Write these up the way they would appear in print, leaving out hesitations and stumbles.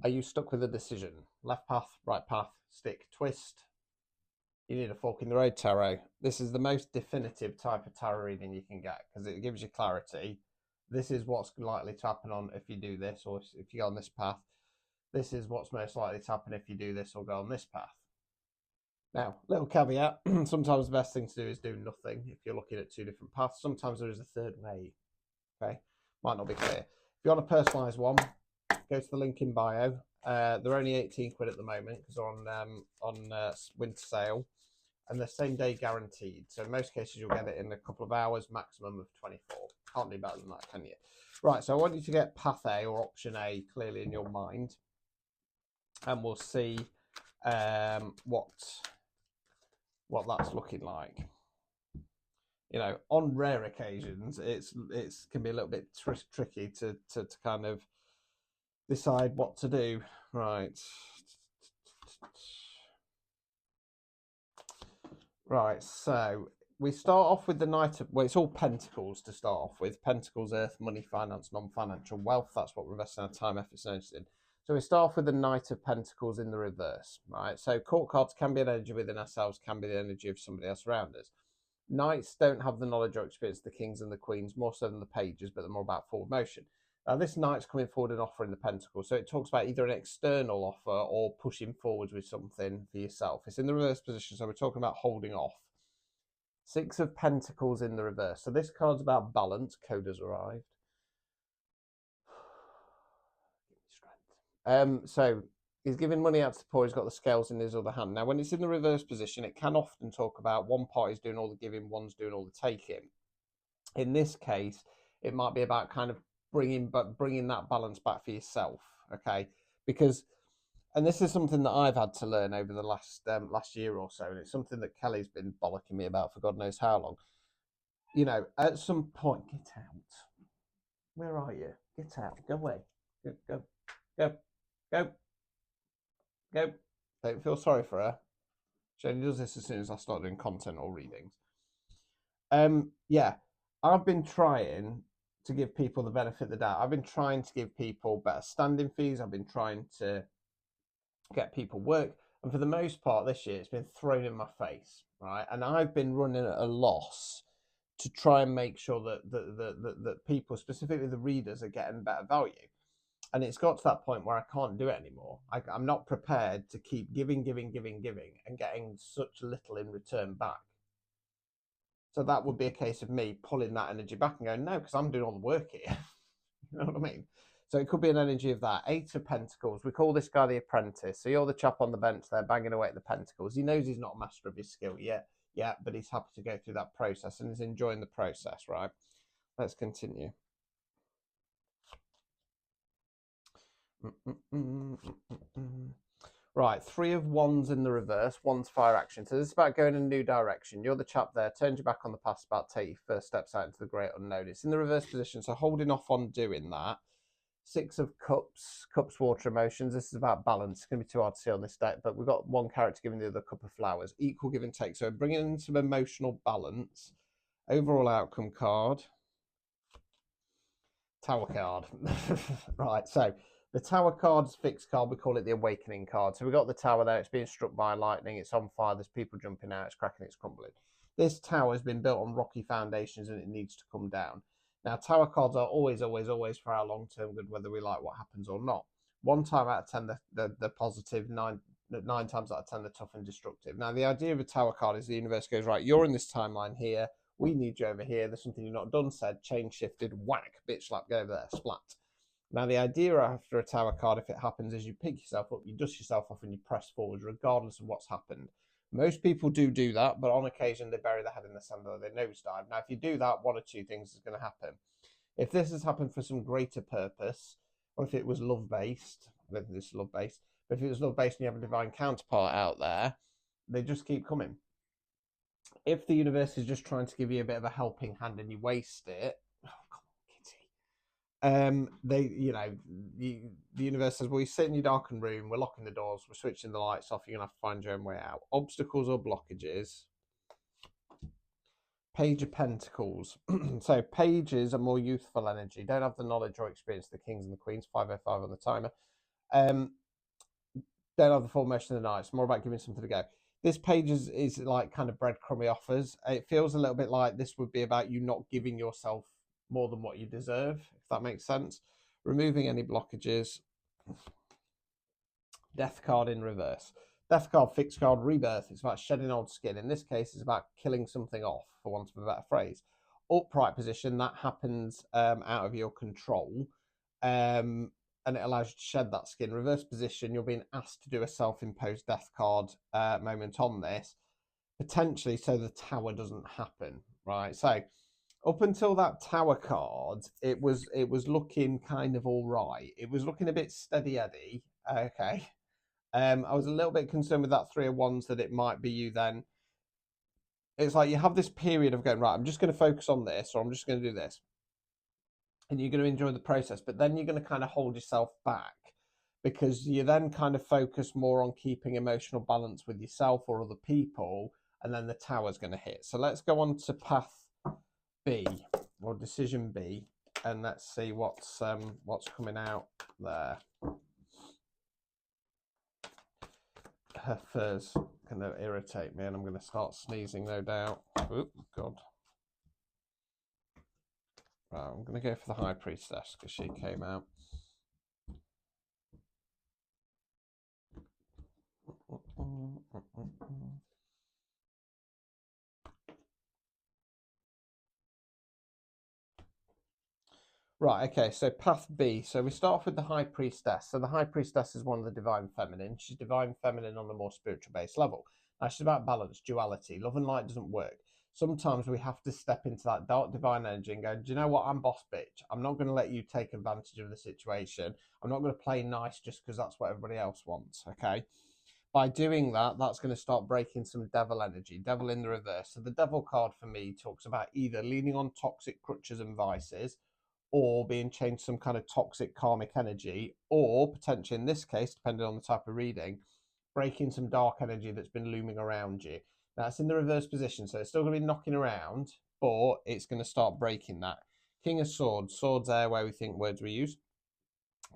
Are you stuck with a decision? Left path, right path, stick, twist. You need a fork in the road tarot. This is the most definitive type of tarot reading you can get because it gives you clarity. This is what's likely to happen on if you do this, or if you go on this path. This is what's most likely to happen if you do this or go on this path. Now, little caveat, sometimes the best thing to do is do nothing if you're looking at two different paths. Sometimes there is a third way, okay? Might not be clear. If you want a personalised one, go to the link in bio. They're only 18 quid at the moment because they're on winter sale, and they're same day guaranteed. So in most cases, you'll get it in a couple of hours, maximum of 24. Can't do better than that, can you? Right, so I want you to get path A or option A clearly in your mind, and we'll see what that's looking like. You know, on rare occasions, it's can be a little bit tricky to kind of decide what to do. Right. Right, so we start off with the Knight of... Well, it's all Pentacles to start off with. Pentacles, Earth, money, finance, non-financial wealth. That's what we're investing our time, efforts, and energy in. So we start off with the Knight of Pentacles in the reverse, right? So court cards can be an energy within ourselves, can be the energy of somebody else around us. Knights don't have the knowledge or experience of the kings and the queens, more so than the pages, but they're more about forward motion. Now, this knight's coming forward and offering the pentacle. So it talks about either an external offer or pushing forward with something for yourself. It's in the reverse position, so we're talking about holding off. Six of Pentacles in the reverse. So this card's about balance. Coda's arrived. So he's giving money out to the poor. He's got the scales in his other hand. Now, when it's in the reverse position, it can often talk about one party's doing all the giving, one's doing all the taking. In this case, it might be about kind of bringing that balance back for yourself, okay? Because, and this is something that I've had to learn over the last year or so, and it's something that Kelly's been bollocking me about for God knows how long. You know, at some point, get out. Where are you? Get out. Go away. Go. Don't feel sorry for her. She only does this as soon as I start doing content or readings. Yeah, I've been trying to give people the benefit of the doubt. I've been trying to give people better standing fees. I've been trying to get people work. And for the most part this year, it's been thrown in my face, right? And I've been running at a loss to try and make sure that people, specifically the readers, are getting better value. And it's got to that point where I can't do it anymore. I'm not prepared to keep giving and getting such little in return back. So that would be a case of me pulling that energy back and going, no, because I'm doing all the work here. You know what I mean? So it could be an energy of that. Eight of Pentacles. We call this guy the apprentice. So you're the chap on the bench there banging away at the Pentacles. He knows he's not a master of his skill yet, but he's happy to go through that process and is enjoying the process, right? Let's continue. Right, Three of Wands in the reverse, Wands fire action. So this is about going in a new direction. You're the chap there, turns your back on the past, about to take your first steps out into the great unknown. It's in the reverse position, so holding off on doing that. Six of Cups, Cups, water emotions. This is about balance. It's going to be too hard to see on this deck, but we've got one character giving the other cup of flowers. Equal give and take. So bringing in some emotional balance. Overall outcome card. Tower card. Right, so the Tower card's fixed card. We call it the Awakening card. So we've got the tower there. It's being struck by lightning. It's on fire. There's people jumping out. It's cracking. It's crumbling. This tower has been built on rocky foundations and it needs to come down. Now, tower cards are always for our long-term good, whether we like what happens or not. 1 time out of 10, they're positive. 9 times out of 10, they're tough and destructive. Now, the idea of a tower card is the universe goes, right, you're in this timeline here. We need you over here. There's something you've not done, said, change shifted, whack, bitch slap, go over there, splat. Now, the idea after a tower card, if it happens, is you pick yourself up, you dust yourself off, and you press forward, regardless of what's happened. Most people do that, but on occasion, they bury their head in the sand or they nosedive. Now, if you do that, one or two things is going to happen. If this has happened for some greater purpose, or if it was love-based, I don't think this is love-based, but if it was love-based and you have a divine counterpart out there, they just keep coming. If the universe is just trying to give you a bit of a helping hand and you waste it, oh, come on, Kitty. The universe says, well, you sit in your darkened room, we're locking the doors, we're switching the lights off, you're going to have to find your own way out. Obstacles or blockages. Page of Pentacles. So pages are more youthful energy, don't have the knowledge or experience of the kings and the queens. 505 on the timer. Don't have the full motion of the night. It's more about giving something to go. This page is like kind of breadcrumby offers. It feels a little bit like this would be about you not giving yourself more than what you deserve, if that makes sense. Removing any blockages. Death card in reverse. Death card, fixed card, rebirth. It's about shedding old skin. In this case, it's about killing something off, for want of a better phrase. Upright position, that happens out of your control. And it allows you to shed that skin. Reverse position, you're being asked to do a self-imposed death card moment on this, potentially so the tower doesn't happen, right? So up until that tower card, it was looking kind of all right. It was looking a bit steady Eddie. Okay. I was a little bit concerned with that 3 of Wands that it might be you then. It's like you have this period of going, right, I'm just going to focus on this, or I'm just going to do this. And you're going to enjoy the process, but then you're going to kind of hold yourself back because you then kind of focus more on keeping emotional balance with yourself or other people, and then the tower's going to hit. So let's go on to path B or decision B, and let's see what's coming out there. Her fur's going to irritate me, and I'm going to start sneezing, no doubt. Oop, God. Right, I'm going to go for the High Priestess because she came out. Right, okay, so path B. So we start off with the High Priestess. So the High Priestess is one of the Divine Feminine. She's Divine Feminine on a more spiritual based level. Now, she's about balance, duality. Love and light doesn't work. Sometimes we have to step into that dark divine energy and go, do you know what? I'm boss bitch. I'm not going to let you take advantage of the situation. I'm not going to play nice just because that's what everybody else wants, okay? By doing that, that's going to start breaking some devil energy, devil in the reverse. So the devil card for me talks about either leaning on toxic crutches and vices, or being changed some kind of toxic karmic energy, or potentially in this case, depending on the type of reading, breaking some dark energy that's been looming around you. Now it's in the reverse position, so it's still going to be knocking around, but it's going to start breaking that. King of Swords, swords there where we think words we use.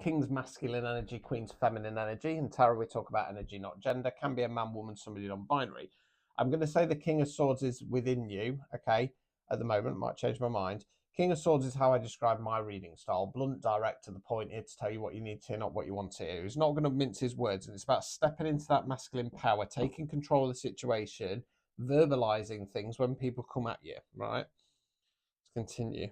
King's masculine energy, Queen's feminine energy. In tarot, we talk about energy, not gender. Can be a man, woman, somebody non-binary. I'm going to say the King of Swords is within you, okay, at the moment. Might change my mind. King of Swords is how I describe my reading style. Blunt, direct, to the point, here to tell you what you need to hear, not what you want to hear. He's not going to mince his words, and it's about stepping into that masculine power, taking control of the situation, verbalizing things when people come at you, right? Let's continue.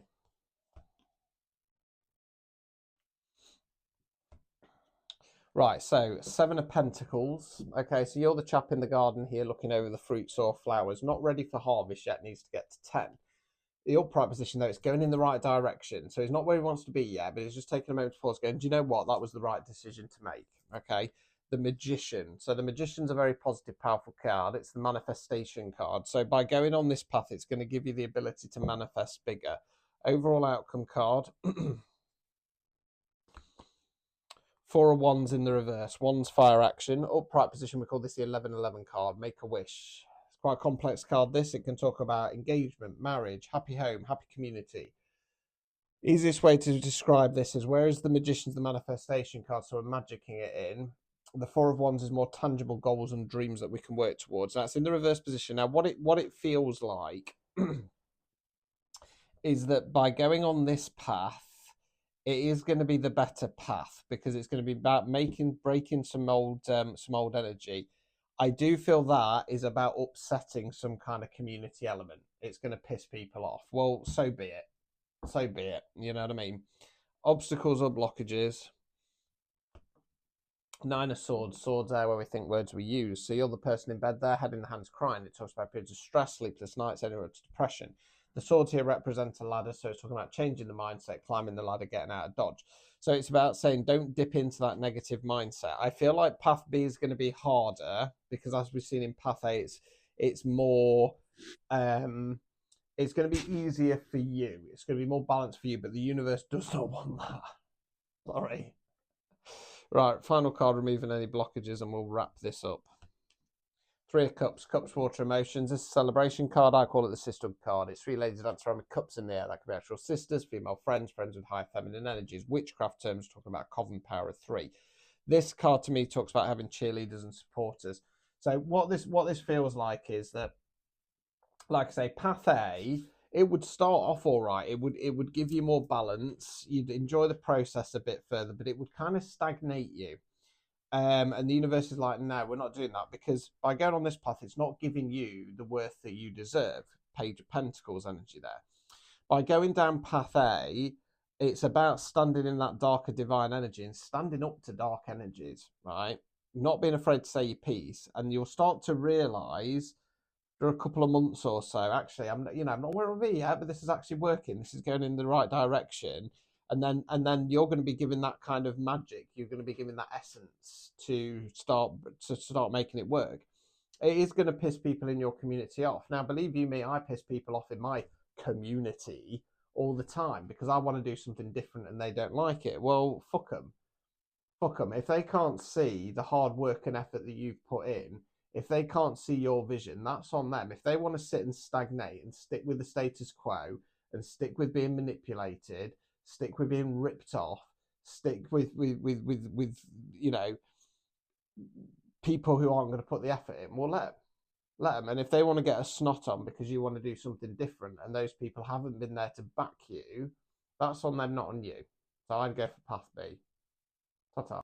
Right, so 7 of Pentacles. Okay, so you're the chap in the garden here looking over the fruits or flowers. Not ready for harvest yet, needs to get to 10. The upright position, though, it's going in the right direction. So he's not where he wants to be yet, but he's just taking a moment to pause, going, do you know what? That was the right decision to make. Okay, the Magician. So the Magician's a very positive, powerful card. It's the manifestation card. So by going on this path, it's going to give you the ability to manifest bigger. Overall outcome card. 4 of Wands in the reverse. Wands fire action. Upright position, we call this the 11-11 card. Make a wish. It's quite a complex card, this. It can talk about engagement, marriage, happy home, happy community. Easiest way to describe this is, whereas the Magician's the manifestation card, so we're magicking it in, the 4 of Wands is more tangible goals and dreams that we can work towards. That's in the reverse position. Now, what it feels like is that by going on this path, it is going to be the better path, because it's going to be about breaking some old energy. I do feel that is about upsetting some kind of community element. It's going to piss people off. Well, so be it. So be it. You know what I mean? Obstacles or blockages. 9 of Swords. Swords there where we think words we use. So you're the person in bed there, head in the hands, crying. It talks about periods of stress, sleepless nights, anywhere to depression. The swords here represent a ladder, so it's talking about changing the mindset, climbing the ladder, getting out of dodge. So it's about saying don't dip into that negative mindset. I feel like path B is going to be harder because, as we've seen in path A, it's more, it's going to be easier for you. It's going to be more balanced for you, but the universe does not want that. Sorry. Right, final card, removing any blockages, and we'll wrap this up. 3 of Cups, Cups, water, emotions. This is a celebration card. I call it the sisterhood card. It's 3 ladies dancing around with cups in the air. That could be actual sisters, female friends, friends with high feminine energies. Witchcraft terms talking about coven power of 3. This card to me talks about having cheerleaders and supporters. So what this feels like is that, like I say, path A, it would start off all right. It would give you more balance. You'd enjoy the process a bit further, but it would kind of stagnate you. And the universe is like, no, we're not doing that, because by going on this path, it's not giving you the worth that you deserve. Page of Pentacles energy there. By going down path A, it's about standing in that darker divine energy and standing up to dark energies, right? Not being afraid to say your piece, and you'll start to realize for a couple of months or so, actually, I'm not where I'll be yet, but this is actually working. This is going in the right direction. And then you're going to be given that kind of magic. You're going to be given that essence to start making it work. It is going to piss people in your community off. Now, believe you me, I piss people off in my community all the time because I want to do something different and they don't like it. Well, fuck them. Fuck them. If they can't see the hard work and effort that you've put in, if they can't see your vision, that's on them. If they want to sit and stagnate and stick with the status quo and stick with being manipulated, stick with being ripped off, stick with people who aren't going to put the effort in, well, let them. And if they want to get a snot on because you want to do something different and those people haven't been there to back you, that's on them, not on you. So I'd go for path B. Ta-ta.